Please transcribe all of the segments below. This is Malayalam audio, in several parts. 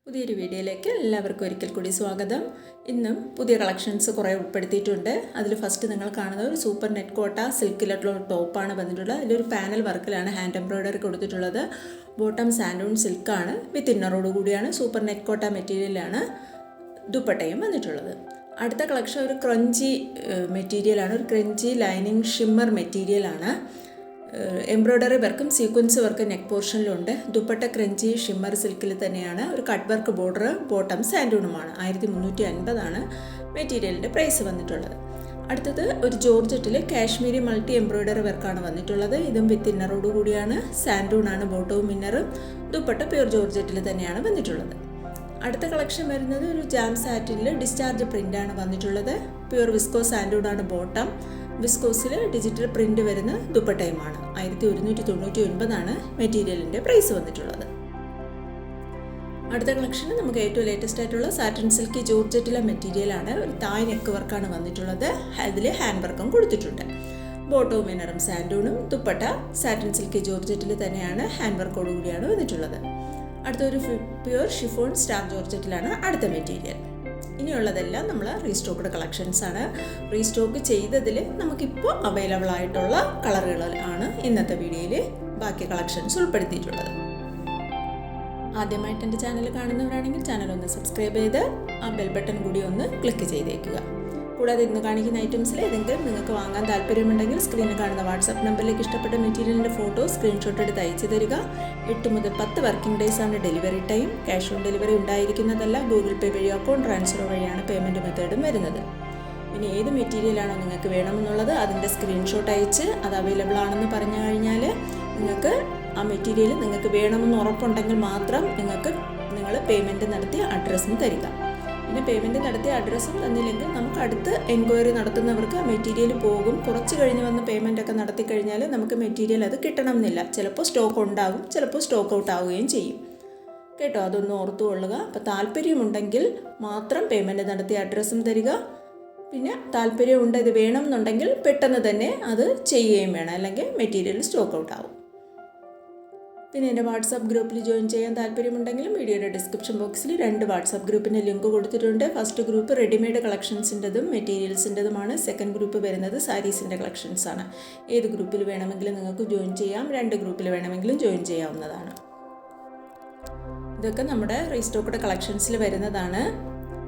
പുതിയൊരു വീഡിയോയിലേക്ക് എല്ലാവർക്കും ഒരിക്കൽ കൂടി സ്വാഗതം. ഇന്നും പുതിയ കളക്ഷൻസ് കുറേ ഉൾപ്പെടുത്തിയിട്ടുണ്ട്. അതിൽ ഫസ്റ്റ് നിങ്ങൾ കാണുന്നത് ഒരു സൂപ്പർ നെറ്റ് കോട്ട സിൽക്കിലുള്ള ടോപ്പാണ് വന്നിട്ടുള്ളത്. അതിലൊരു പാനൽ വർക്കിലാണ് ഹാൻഡ് എംബ്രോയ്ഡറി കൊടുത്തിട്ടുള്ളത്. ബോട്ടം സാൻഡൂൺ സിൽക്കാണ്, വിത്ത് ഇന്നറോട് കൂടിയാണ്. സൂപ്പർ നെറ്റ് കോട്ട മെറ്റീരിയലാണ് ദുപ്പട്ടയും വന്നിട്ടുള്ളത്. അടുത്ത കളക്ഷൻ ഒരു ക്രഞ്ചി മെറ്റീരിയലാണ്, ഒരു ക്രഞ്ചി ലൈനിങ് ഷിമ്മർ മെറ്റീരിയലാണ്. എംബ്രോയ്ഡറി വർക്കും സീക്വൻസ് വർക്ക് നെക്ക് പോർഷനിലുണ്ട്. ദുപ്പട്ട ക്രഞ്ചി ഷിമ്മർ സിൽക്കിൽ തന്നെയാണ്. ഒരു കട്ട് വർക്ക് ബോർഡർ, ബോട്ടം സാൻഡൂണുമാണ്. 1350 മെറ്റീരിയലിൻ്റെ പ്രൈസ് വന്നിട്ടുള്ളത്. അടുത്തത് ഒരു ജോർജറ്റിൽ കാശ്മീരി മൾട്ടി എംബ്രോയ്ഡറി വർക്കാണ് വന്നിട്ടുള്ളത്. ഇതും വിത്ത് ഇന്നറോട് കൂടിയാണ്. സാൻഡൂണാണ് ബോട്ടവും ഇന്നറും. ദുപ്പട്ട പ്യൂർ ജോർജറ്റിൽ തന്നെയാണ് വന്നിട്ടുള്ളത്. അടുത്ത കളക്ഷൻ വരുന്നത് ഒരു ജാം സാറ്റിനിൽ ഡിസ്ചാർജ് പ്രിൻ്റാണ് വന്നിട്ടുള്ളത്. പ്യൂർ വിസ്കോ സാൻഡൂണാണ് ബോട്ടം. വിസ്കോസിൽ ഡിജിറ്റൽ പ്രിൻ്റ് വരുന്ന ദുപ്പട്ടയുമാണ്. 1199 മെറ്റീരിയലിൻ്റെ പ്രൈസ് വന്നിട്ടുള്ളത്. അടുത്ത കളക്ഷൻ നമുക്ക് ഏറ്റവും ലേറ്റസ്റ്റ് ആയിട്ടുള്ള സാറ്റിൻ സിൽക്കി ജോർജറ്റിലെ മെറ്റീരിയലാണ്. ഒരു തായ് നെക്ക് വർക്കാണ് വന്നിട്ടുള്ളത്. അതിൽ ഹാൻഡ് വർക്കും കൊടുത്തിട്ടുണ്ട്. ബോട്ടവും ഇന്നറും സാൻഡൂണും. ദുപ്പട്ട സാറ്റിൻ സിൽക്കി ജോർജറ്റിൽ തന്നെയാണ്, ഹാൻഡ് വർക്കോട് കൂടിയാണ് വന്നിട്ടുള്ളത്. അടുത്തൊരു പ്യൂർ ഷിഫോൺ സ്റ്റാർ ജോർജറ്റിലാണ് അടുത്ത മെറ്റീരിയൽ. ഇനിയുള്ളതെല്ലാം നമ്മൾ റീസ്റ്റോക്ക്ഡ് കളക്ഷൻസ് ആണ്. റീസ്റ്റോക്ക് ചെയ്തതിൽ നമുക്കിപ്പോൾ അവൈലബിൾ ആയിട്ടുള്ള കളറുകളാണ് ഇന്നത്തെ വീഡിയോയിൽ ബാക്കി കളക്ഷൻസ് ഉൾപ്പെടുത്തിയിട്ടുള്ളത്. ആദ്യമായിട്ട് എൻ്റെ ചാനൽ കാണുന്നവരാണെങ്കിൽ ചാനൽ ഒന്ന് സബ്സ്ക്രൈബ് ചെയ്ത് ആ ബെൽ ബട്ടൺ കൂടി ഒന്ന് ക്ലിക്ക് ചെയ്തേക്കുക. കൂടാതെ ഇന്ന് കാണിക്കുന്ന ഐറ്റംസിൽ ഏതെങ്കിലും നിങ്ങൾക്ക് വാങ്ങാൻ താല്പര്യമുണ്ടെങ്കിൽ സ്ക്രീനിൽ കാണുന്ന വാട്സാപ്പ് നമ്പറിലേക്ക് ഇഷ്ടപ്പെട്ട മെറ്റീരിയലിൻ്റെ ഫോട്ടോ സ്ക്രീൻഷോട്ട് എടുത്ത് അയച്ചു തരിക. 8 മുതൽ 10 വർക്കിംഗ് ഡേയ്സ് ആണ് delivery time. Cash on delivery ഉണ്ടായിരിക്കുന്നതല്ല. ഗൂഗിൾ പേ വഴിയോ അക്കൗണ്ട് ട്രാൻസ്ഫർ വഴിയാണ് പേയ്മെൻറ്റ് മെത്തേഡും വരുന്നത്. പിന്നെ ഏത് മെറ്റീരിയലാണോ നിങ്ങൾക്ക് വേണമെന്നുള്ളത് അതിൻ്റെ സ്ക്രീൻഷോട്ട് അയച്ച് അത് അവൈലബിൾ ആണെന്ന് പറഞ്ഞു കഴിഞ്ഞാൽ നിങ്ങൾക്ക് ആ മെറ്റീരിയൽ നിങ്ങൾക്ക് വേണമെന്ന് ഉറപ്പുണ്ടെങ്കിൽ മാത്രം നിങ്ങൾ പേയ്മെൻറ്റ് നടത്തി അഡ്രസ്സും തരിക. പിന്നെ പേയ്മെൻറ്റ് നടത്തിയ അഡ്രസ്സും തന്നില്ലെങ്കിൽ നമുക്ക് അടുത്ത് എൻക്വയറി നടത്തുന്നവർക്ക് ആ മെറ്റീരിയൽ പോകും. കുറച്ച് കഴിഞ്ഞ് വന്ന് പേയ്മെൻ്റ് ഒക്കെ നടത്തി കഴിഞ്ഞാൽ നമുക്ക് മെറ്റീരിയൽ അത് കിട്ടണം എന്നില്ല. ചിലപ്പോൾ സ്റ്റോക്ക് ഉണ്ടാകും, ചിലപ്പോൾ സ്റ്റോക്ക് ഔട്ട് ആവുകയും ചെയ്യും കേട്ടോ. അതൊന്ന് ഓർത്തു കൊള്ളുക. അപ്പോൾ താല്പര്യമുണ്ടെങ്കിൽ മാത്രം പേയ്മെൻറ്റ് നടത്തിയ അഡ്രസ്സും തരിക. പിന്നെ താല്പര്യമുണ്ട് ഇത് വേണം എന്നുണ്ടെങ്കിൽ പെട്ടെന്ന് തന്നെ അത് ചെയ്യുകയും വേണം, അല്ലെങ്കിൽ മെറ്റീരിയൽ സ്റ്റോക്ക് ഔട്ട് ആവും. പിന്നെ എൻ്റെ വാട്സാപ്പ് ഗ്രൂപ്പിൽ ജോയിൻ ചെയ്യാൻ താല്പര്യമുണ്ടെങ്കിലും വീഡിയോയുടെ ഡിസ്ക്രിപ്ഷൻ ബോക്സിൽ 2 വാട്സാപ്പ് ഗ്രൂപ്പിൻ്റെ ലിങ്ക് കൊടുത്തിട്ടുണ്ട്. ഫസ്റ്റ് ഗ്രൂപ്പ് റെഡിമെയ്ഡ് കളക്ഷൻസിൻ്റെതും മെറ്റീരിയൽസിൻ്റെതുമാണ്. സെക്കൻഡ് ഗ്രൂപ്പ് വരുന്നത് സാരീസിൻ്റെ കളക്ഷൻസാണ്. ഏത് ഗ്രൂപ്പിൽ വേണമെങ്കിലും നിങ്ങൾക്ക് ജോയിൻ ചെയ്യാം. 2 ഗ്രൂപ്പിൽ വേണമെങ്കിലും ജോയിൻ ചെയ്യാവുന്നതാണ്. ഇതൊക്കെ നമ്മുടെ റീസ്റ്റോക്ക്ഡ് കളക്ഷൻസിൽ വരുന്നതാണ്.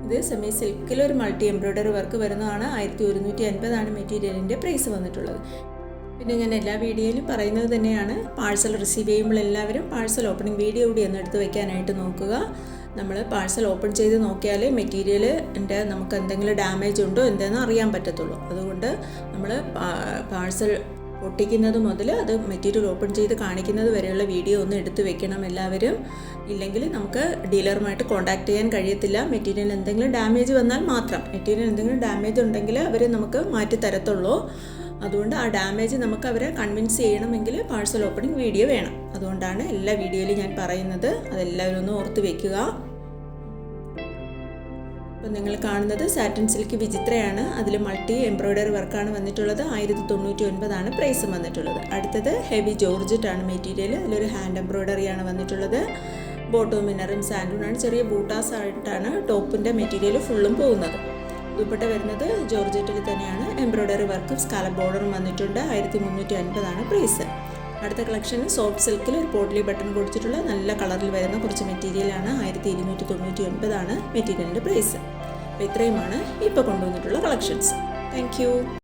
ഇത് സെമി സിൽക്കിലൊരു മൾട്ടി എംബ്രോയ്ഡറി വർക്ക് വരുന്നതാണ്. 1150 മെറ്റീരിയലിൻ്റെ പ്രൈസ് വന്നിട്ടുള്ളത്. പിന്നെ ഞാൻ എല്ലാ വീഡിയോയിലും പറയുന്നത് തന്നെയാണ്, പാഴ്സൽ റിസീവ് ചെയ്യുമ്പോൾ എല്ലാവരും പാഴ്സൽ ഓപ്പണിംഗ് വീഡിയോ കൂടി ഒന്ന് എടുത്ത് വയ്ക്കാനായിട്ട് നോക്കുക. നമ്മൾ പാഴ്സൽ ഓപ്പൺ ചെയ്ത് നോക്കിയാൽ മെറ്റീരിയലിൻ്റെ നമുക്ക് എന്തെങ്കിലും ഡാമേജ് ഉണ്ടോ എന്തെന്ന് അറിയാൻ പറ്റത്തുള്ളൂ. അതുകൊണ്ട് നമ്മൾ പാഴ്സൽ ഒട്ടിക്കുന്നത് മുതൽ അത് മെറ്റീരിയൽ ഓപ്പൺ ചെയ്ത് കാണിക്കുന്നത് വരെയുള്ള വീഡിയോ ഒന്ന് എടുത്ത് വെക്കണം എല്ലാവരും. ഇല്ലെങ്കിൽ നമുക്ക് ഡീലറുമായിട്ട് കോൺടാക്ട് ചെയ്യാൻ കഴിയത്തില്ല. മെറ്റീരിയൽ എന്തെങ്കിലും ഡാമേജ് വന്നാൽ മാത്രം, മെറ്റീരിയൽ എന്തെങ്കിലും ഡാമേജ് ഉണ്ടെങ്കിൽ അവർ നമുക്ക് മാറ്റി തരത്തുള്ളൂ. അതുകൊണ്ട് ആ ഡാമേജ് നമുക്ക് അവരെ കൺവിൻസ് ചെയ്യണമെങ്കിൽ പാഴ്സൽ ഓപ്പണിംഗ് വീഡിയോ വേണം. അതുകൊണ്ടാണ് എല്ലാ വീഡിയോയിലും ഞാൻ പറയുന്നത്. അതെല്ലാവരും ഒന്ന് ഓർത്ത് വെക്കുക. അപ്പം നിങ്ങൾ കാണുന്നത് സാറ്റിൻ സിൽക്ക് വിചിത്രയാണ്. അതിൽ മൾട്ടി എംബ്രോയ്ഡറി വർക്കാണ് വന്നിട്ടുള്ളത്. 1099 പ്രൈസ് വന്നിട്ടുള്ളത്. അടുത്തത് ഹെവി ജോർജറ്റാണ് മെറ്റീരിയൽ. അതിലൊരു ഹാൻഡ് എംബ്രോയ്ഡറിയാണ് വന്നിട്ടുള്ളത്. ബോട്ടവും ഇന്നറും സാൻഡൂണാണ്. ചെറിയ ബൂട്ടാസ് ആയിട്ടാണ് ടോപ്പിൻ്റെ മെറ്റീരിയൽ ഫുള്ളും പോകുന്നത്. ദുപ്പട്ട വരുന്നത് ജോർജറ്റിൽ തന്നെയാണ്. എംബ്രോയ്ഡറി വർക്കും സ്കാലപ്പ് ബോർഡറും വന്നിട്ടുണ്ട്. 1350 പ്രൈസ്. അടുത്ത കളക്ഷൻ സോഫ്റ്റ് സിൽക്കിൽ ഒരു പോട്ട്ലി ബട്ടൺ കൊടുത്തിട്ടുള്ള നല്ല കളറിൽ വരുന്ന കുറച്ച് മെറ്റീരിയലാണ്. 1299 മെറ്റീരിയലിൻ്റെ പ്രൈസ്. അപ്പോൾ ഇത്രയുമാണ് ഇപ്പോൾ കൊണ്ടുവന്നിട്ടുള്ള കളക്ഷൻസ്. Thank you.